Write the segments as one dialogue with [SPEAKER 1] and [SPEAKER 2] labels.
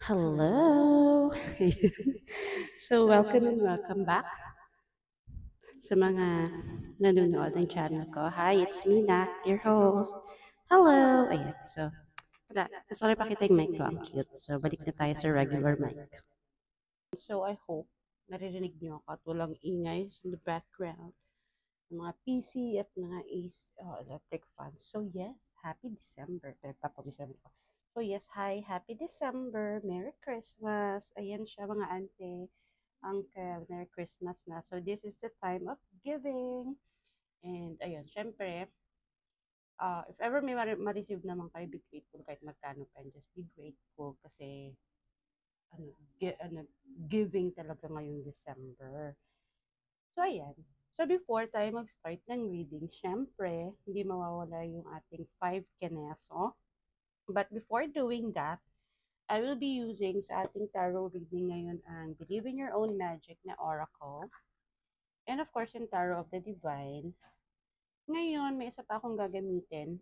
[SPEAKER 1] Hello! So, welcome and welcome back sa mga nanonood ng channel ko. Hi, it's Mina, your host. Hello! Ayan, so, wala. Gusto ko na ipakita yung mic ko. Ang cute. So, balik na tayo sa regular mic. So, I hope naririnig niyo ako at walang ingay in the background ng mga PC at mga electric fans. So, yes, happy December. December ko. So, yes, hi, happy December. Merry Christmas. Ayan siya mga ante. Uncle, Merry Christmas na. So, this is the time of giving. And, ayun, syempre, if ever may ma-receive naman kayo, be grateful kahit magkano pa. And just be grateful kasi, ano, giving talaga ngayong December. So, ayan. So, before tayo mag-start ng reading, syempre, hindi mawawala yung ating 5 keneso. But before doing that, I will be using sa ating tarot reading ngayon ang Believe in Your Own Magic na Oracle. And of course, yung Tarot of the Divine. Ngayon, may isa pa akong gagamitin,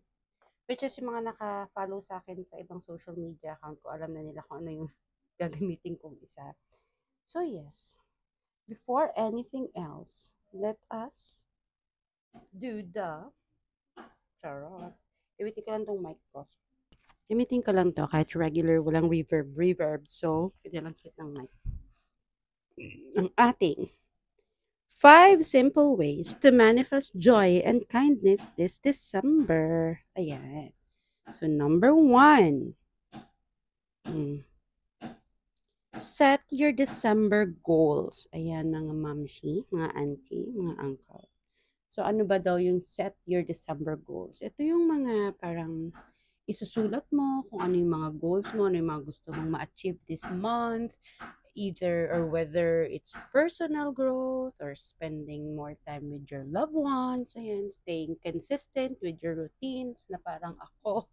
[SPEAKER 1] which is yung mga naka-follow sa akin sa ibang social media account ko. Alam na nila kung ano yung gagamitin kong isa. So yes, before anything else, let us do the charot. Gamitin ko lang tong mic ko. Gamitin ko lang to kahit regular, walang reverb. So, pwede lang hit ng mic. Ang ating 5 simple ways to manifest joy and kindness this December. Ayan. So, number 1. Set your December goals. Ayan, mga mamshi, mga auntie, mga uncle. So, ano ba daw yung set your December goals? Ito yung mga parang isusulat mo kung ano yung mga goals mo, ano yung mga gusto mong ma-achieve this month, either or whether it's personal growth or spending more time with your loved ones, ayan, staying consistent with your routines na parang ako,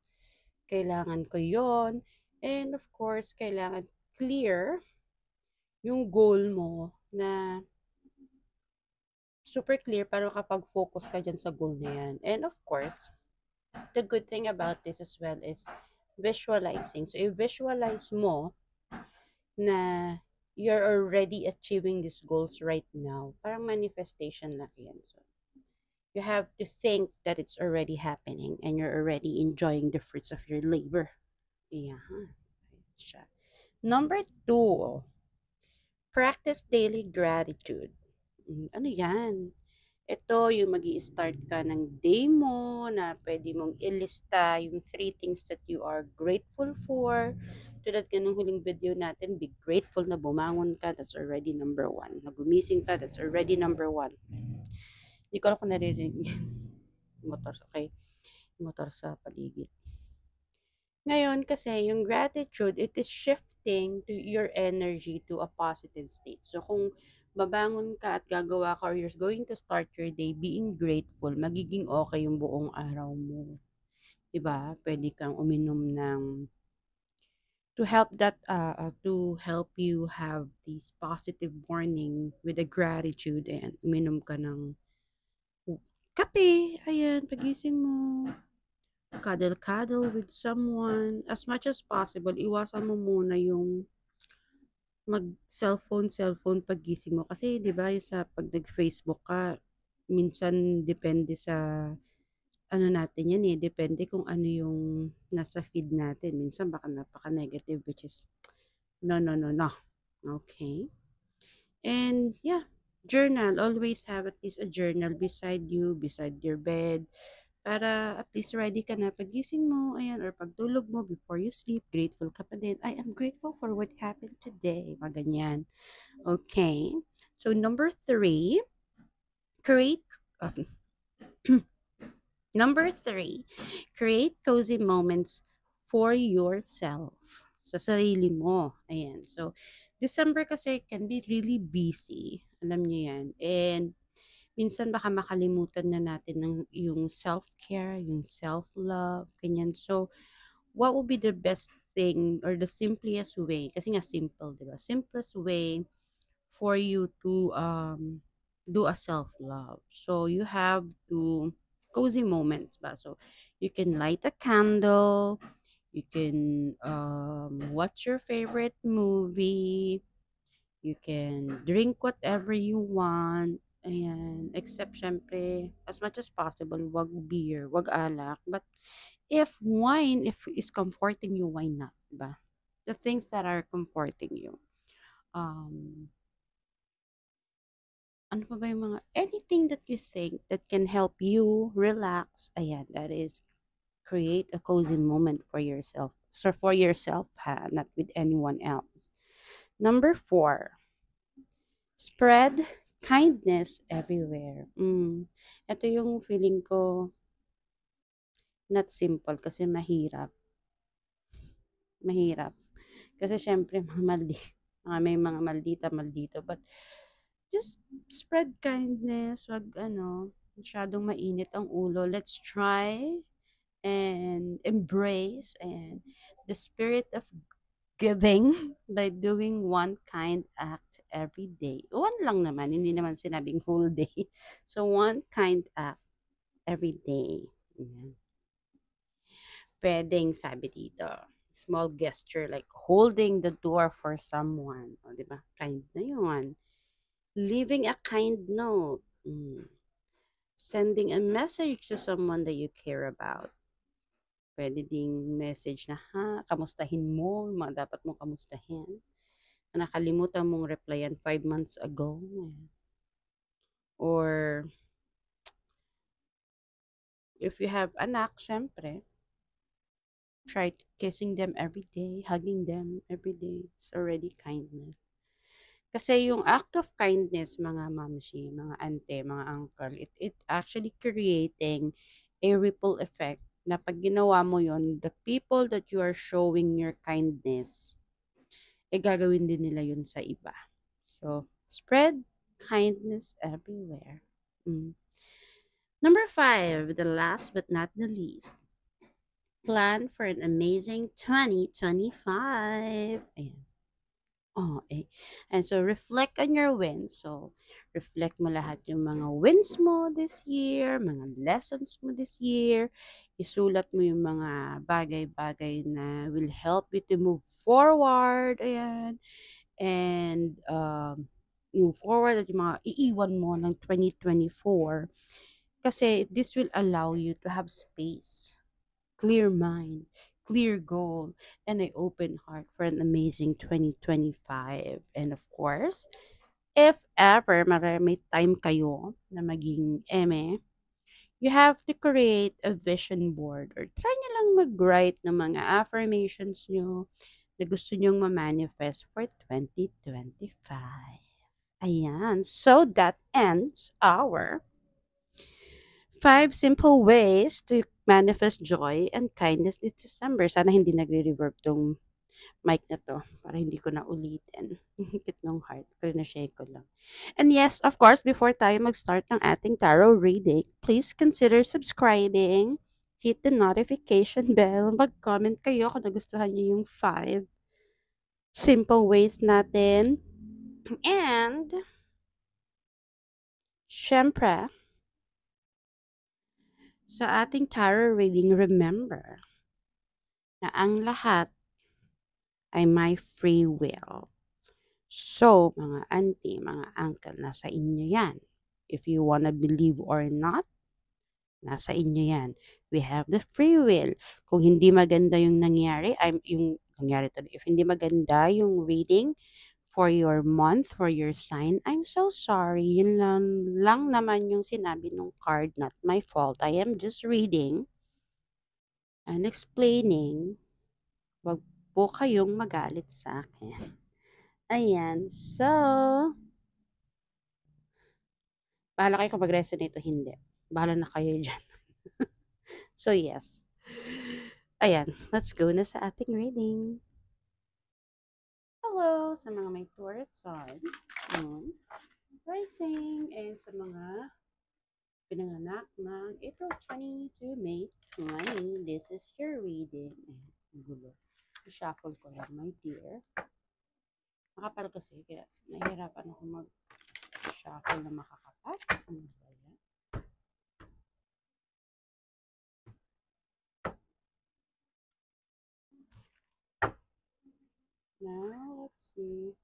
[SPEAKER 1] kailangan ko yon. And of course, kailangan clear yung goal mo na super clear para makapag-focus ka dyan sa goal na yan. And of course, the good thing about this as well is visualizing. So, i-visualize mo na you're already achieving these goals right now. Parang manifestation lang yan. So, you have to think that it's already happening and you're already enjoying the fruits of your labor. Ayan. Siya. Number 2, practice daily gratitude. Ano yan? Ito yung mag start ka ng day mo na pwede mong ilista yung 3 things that you are grateful for. Tulad ka ng huling video natin, be grateful na bumangon ka, that's already number 1. Nagumising ka, that's already number 1. Hindi ko alam kung naririnig niyo. Motor, okay. Motor sa paligid. Ngayon kasi, yung gratitude, it is shifting to your energy to a positive state. So, kung babangon ka at gagawa ka or you're going to start your day being grateful, magiging okay yung buong araw mo. Diba? Pwede kang uminom ng to help you have this positive morning with a gratitude and uminom ka ng kape. Ayan, pagising mo cuddle-cuddle with someone. As much as possible, iwasan mo muna yung mag-cellphone pagising mo. Kasi, di ba, sa pag nag-Facebook ka, minsan depende sa ano natin yan eh. Depende kung ano yung nasa feed natin. Minsan baka napaka-negative, which is no, no, no, no. Okay? And yeah, journal. Always have at least a journal beside you, beside your bed, para at least ready ka na pagising mo, ayan, or pagtulog mo before you sleep, grateful ka pa din. I am grateful for what happened today. Mga ganyan. Okay. So, number 3, create, number 3, create cozy moments for yourself. Sa sarili mo. Ayan. So, December kasi can be really busy. Alam niyo yan. And, minsan baka makalimutan na natin ng yung self-care, yung self-love, ganyan. So, what would be the best thing or the simplest way? Kasi nga simple, di ba? Simplest way for you to do a self-love. So, you have to cozy moments ba? So, you can light a candle, You can watch your favorite movie. You can drink whatever you want. Ayan. Except, syempre, as much as possible, wag beer, wag alak. But if wine, if is comforting you, why not? Ba? The things that are comforting you. Um, ano pa ba yung mga, anything that you think that can help you relax. Ayan, that is create a cozy moment for yourself. So for yourself, ha, not with anyone else. Number 4, spread kindness everywhere. Ito yung feeling ko not simple kasi mahirap. Mahirap. Kasi syempre may mga maldita maldito, but just spread kindness, wag masyadong mainit ang ulo. Let's try and embrace and the spirit of giving by doing one kind act every day. One lang naman, hindi naman sinabing whole day. So, one kind act every day. Ayan. Pwedeng, sabi dito, small gesture like holding the door for someone. O, di ba? Kind na yun. Leaving a kind note. Sending a message to someone that you care about. Pwede ding message na, kamustahin mo, yung mga dapat mo kamustahin. Na nakalimutan mong replyan 5 months ago. Or, if you have anak, syempre, try kissing them every day, hugging them every day. It's already kindness. Kasi yung act of kindness, mga mamshi, mga ante, mga uncle, it actually creating a ripple effect na pag ginawa mo yon, the people that you are showing your kindness, gagawin din nila yun sa iba. So, spread kindness everywhere. Number 5, the last but not the least, plan for an amazing 2025. Ayan. Oh, eh. And so, reflect on your wins. So, reflect mo lahat yung mga wins mo this year, mga lessons mo this year. Isulat mo yung mga bagay-bagay na will help you to move forward. Ayan. And, move forward at yung mga iiwan mo ng 2024. Kasi this will allow you to have space, clear mind, clear goal, and an open heart for an amazing 2025. And of course, if ever marami time kayo na maging eme, you have to create a vision board or try nyo lang mag-write ng mga affirmations nyo na gusto nyong ma-manifest for 2025. Ayan. So that ends our 5 simple ways to manifest joy and kindness this December. Sana hindi nagre-reverb tong mic na to para hindi ko na ulitin. Higit ng heart. Shake ko lang. And yes, of course, before tayo mag-start ng ating tarot reading, please consider subscribing, hit the notification bell, mag-comment kayo kung nagustuhan niyo yung 5 simple ways natin. And, syempre, sa ating tarot reading, remember na ang lahat ay may free will. So, mga auntie, mga uncle, nasa inyo yan. If you wanna believe or not, nasa inyo yan. We have the free will. Kung hindi maganda yung nangyari, if hindi maganda yung reading for your month, for your sign, I'm so sorry. Yun lang naman yung sinabi ng card, not my fault. I am just reading and explaining. Wag po kayong magalit sa akin. Ayan. So, bahala kayo kung mag-resonate o hindi. Bahala na kayo dyan. So, yes. Ayan. Let's go na sa ating reading. Hello sa mga may Taurus sun, moon, rising, and sa mga pinanganak ng April 20 to May 20. This is your reading. Ayan. Gulo. I-shuffle ko lang, my dear. Makapal kasi, kaya nahihirapan ako mag-shuffle na makakapat. Ano ba yan? Now, let's see.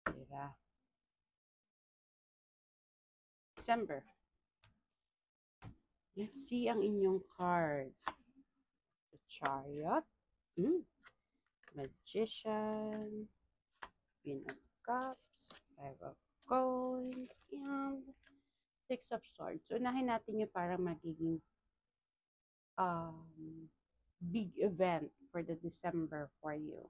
[SPEAKER 1] Tira. December. Let's see ang inyong card. The Chariot. Mm. Magician. Queen of Cups. Five of Coins. And Six of Swords. Unahin natin yung parang magiging big event for the December for you.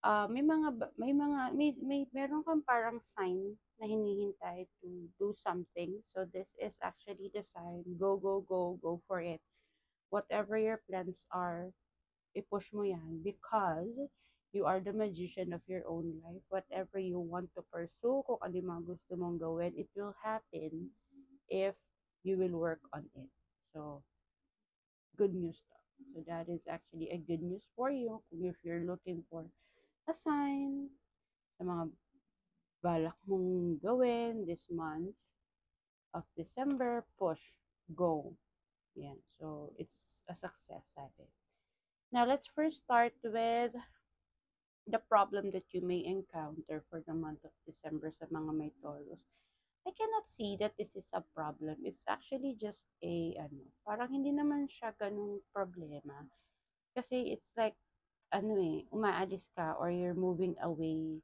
[SPEAKER 1] May meron kang parang sign na hinihintay to do something. So this is actually the sign. Go, go, go, go for it. Whatever your plans are, i-push mo yan because you are the magician of your own life. Whatever you want to pursue, kung ano yung mga gusto mong gawin, it will happen if you will work on it. So, good news to. So that is actually a good news for you if you're looking for a sign sa mga balak mong gawin this month of December, push, go. Yan. So, it's a success, sabi. Now, let's first start with the problem that you may encounter for the month of December sa mga may Taurus. I cannot see that this is a problem. It's actually just parang hindi naman siya ganung problema. Kasi it's like, umaalis ka or you're moving away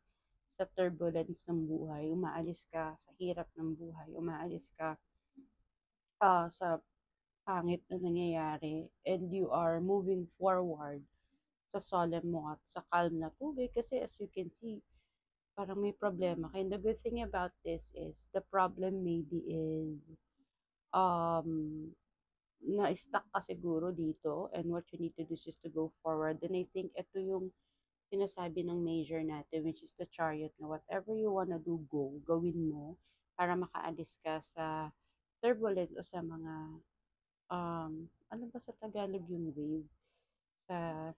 [SPEAKER 1] sa turbulence ng buhay, umaalis ka sa hirap ng buhay, umaalis ka sa pangit na nangyayari, and you are moving forward sa solemn mo at sa calm na tubig kasi as you can see, parang may problema. And the good thing about this is the problem maybe is na-stuck ka siguro dito and what you need to do is just to go forward. And I think ito yung sinasabi ng major natin which is the Chariot na whatever you wanna do, gawin mo para makaalis ka sa turbulence o sa mga ano ba sa Tagalog yung wave? Sa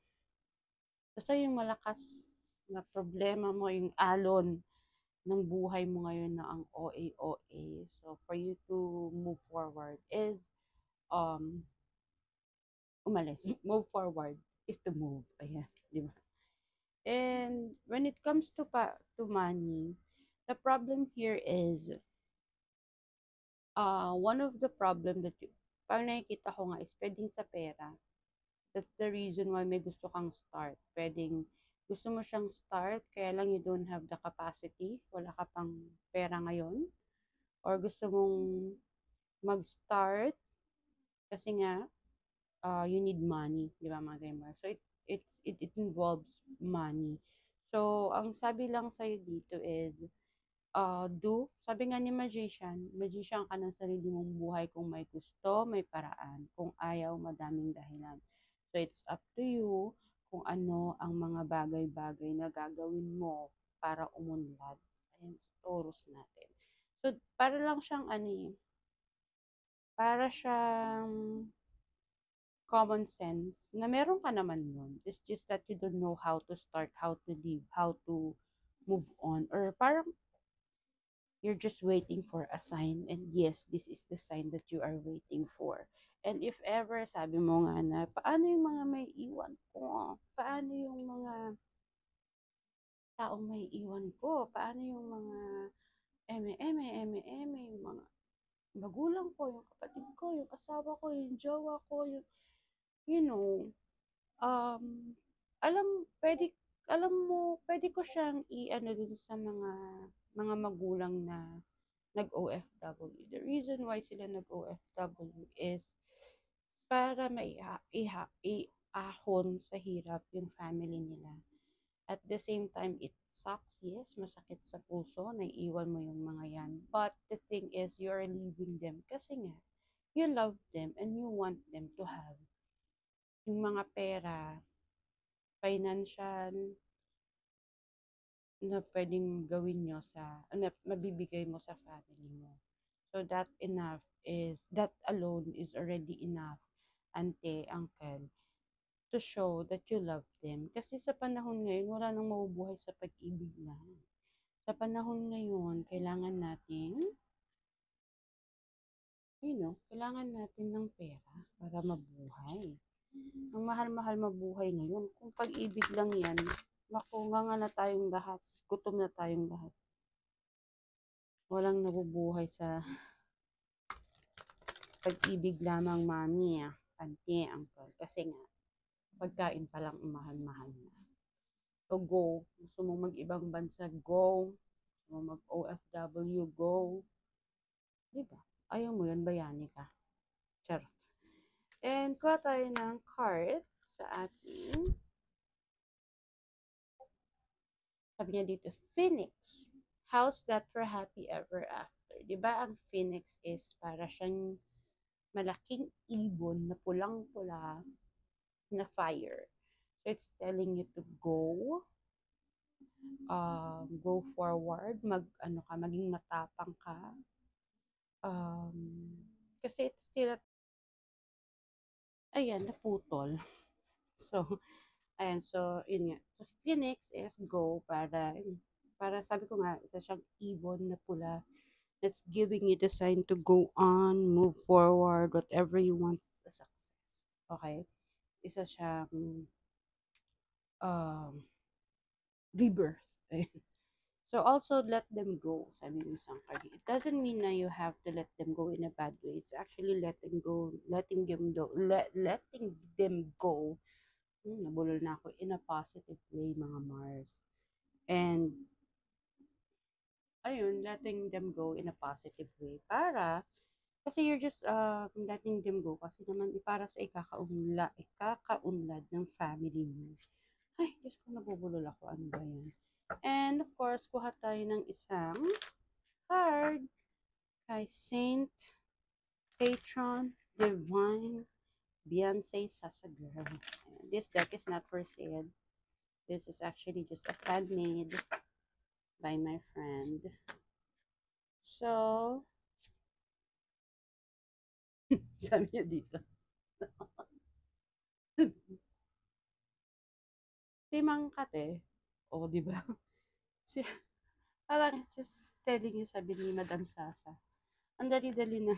[SPEAKER 1] basta yung malakas na problema mo, yung alon ng buhay mo ngayon na ang OA. So, for you to move forward is, umalis. Move forward is to move. Ayan, di ba? And when it comes to money, the problem here is, one of the problem that parang nakikita ko nga is pwedeng sa pera. That's the reason why may gusto kang start. Pwedeng gusto mo siyang start, kaya lang you don't have the capacity, wala ka pang pera ngayon, or gusto mong mag-start kasi nga you need money, di ba mga ganyan. So it involves money. So ang sabi lang sa'yo dito is sabi nga ni magician ka ng sarili mong buhay kung may gusto, may paraan. Kung ayaw, madaming dahilan. So, it's up to you kung ano ang mga bagay-bagay na gagawin mo para umunlad. Ayan, sa Taurus natin. So, para lang siyang para siyang common sense na meron ka naman nun. It's just that you don't know how to start, how to live, how to move on. Or parang you're just waiting for a sign, and yes, this is the sign that you are waiting for. And if ever, sabi mo nga na, paano yung mga may iwan ko? Paano yung mga taong may iwan ko? Paano yung mga yung mga magulang ko, yung kapatid ko, yung asawa ko, yung jowa ko, yung, you know, um, pwede, alam mo, pwede ko siyang i-ano dun sa mga magulang na nag-OFW. The reason why sila nag-OFW is para iahon sa hirap yung family nila. At the same time, it sucks, yes, masakit sa puso, naiiwan mo yung mga yan. But the thing is, you're leaving them kasi nga, you love them and you want them to have yung mga pera, financial, na pwedeng gawin nyo na mabibigay mo sa family mo. So that alone is already enough, ante, uncle, to show that you love them. Kasi sa panahon ngayon, wala nang mabubuhay sa pag-ibig na. Sa panahon ngayon, kailangan nating kailangan natin ng pera para mabuhay. Ang mahal-mahal mabuhay ngayon. Kung pag-ibig lang yan, naku, nga na tayong lahat. Gutom na tayong lahat. Walang nabubuhay sa pag-ibig lamang, mami, auntie, uncle. Kasi nga, pagkain pa lang mahal-mahal na. So go. Gusto mo mag-ibang bansa, go. Gusto mo mag-OFW, go. Diba? Ayaw mo yun, bayani ka. Charot. And kuha tayo ng card sa ating, sabi niya dito, Phoenix. House that for happy ever after. Diba ang Phoenix is para siyang malaking ibon na pulang-pula na fire. So it's telling you to go forward, maging matapang ka. Kasi it's still, ayan, naputol. So, ayan, so, yun nga. So, Phoenix is go para sabi ko nga, isa siyang ibon na pula that's giving you the sign to go on, move forward, whatever you want is a success. Okay? Isa siyang um, rebirth. So also let them go, sabi ng isang card. It doesn't mean na you have to let them go in a bad way. It's actually letting them go. Nabulol na ako in a positive way, mga Mars. And ayun, letting them go in a positive way kasi you're just letting them go kasi naman para sa ikakaunlad ng family mo. Ay, Diyos ko, nabubulol ako. Ano ba yan? And of course, kuha tayo ng isang card kay Saint Patron Divine Beyonce Sasa Girl. This deck is not for sale. This is actually just a fan made by my friend. So, sabi niya dito. Timang kate. O, di ba? Si, parang just telling you, sabi ni Madam Sasa. Ang dali-dali na,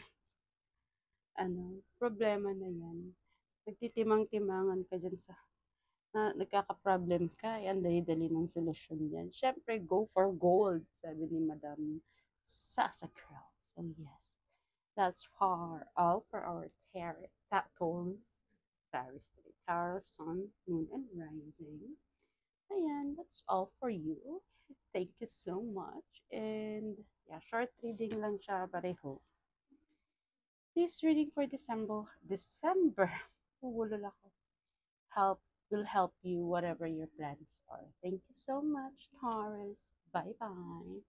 [SPEAKER 1] problema na yan. Nagtitimang-timangan ka dyan na nagkaka-problem ka, yan, dali-dali ng solusyon yan. Siyempre, go for gold, sabi ni Madam Sasa Girl. So, yes. That's for all for our Taurus, Sun, Moon, and Rising. Ayan, that's all for you. Thank you so much. And yeah, short reading lang siya, pareho. This reading for December, Hulul ako, will help you whatever your plans are. Thank you so much, Taurus. Bye-bye.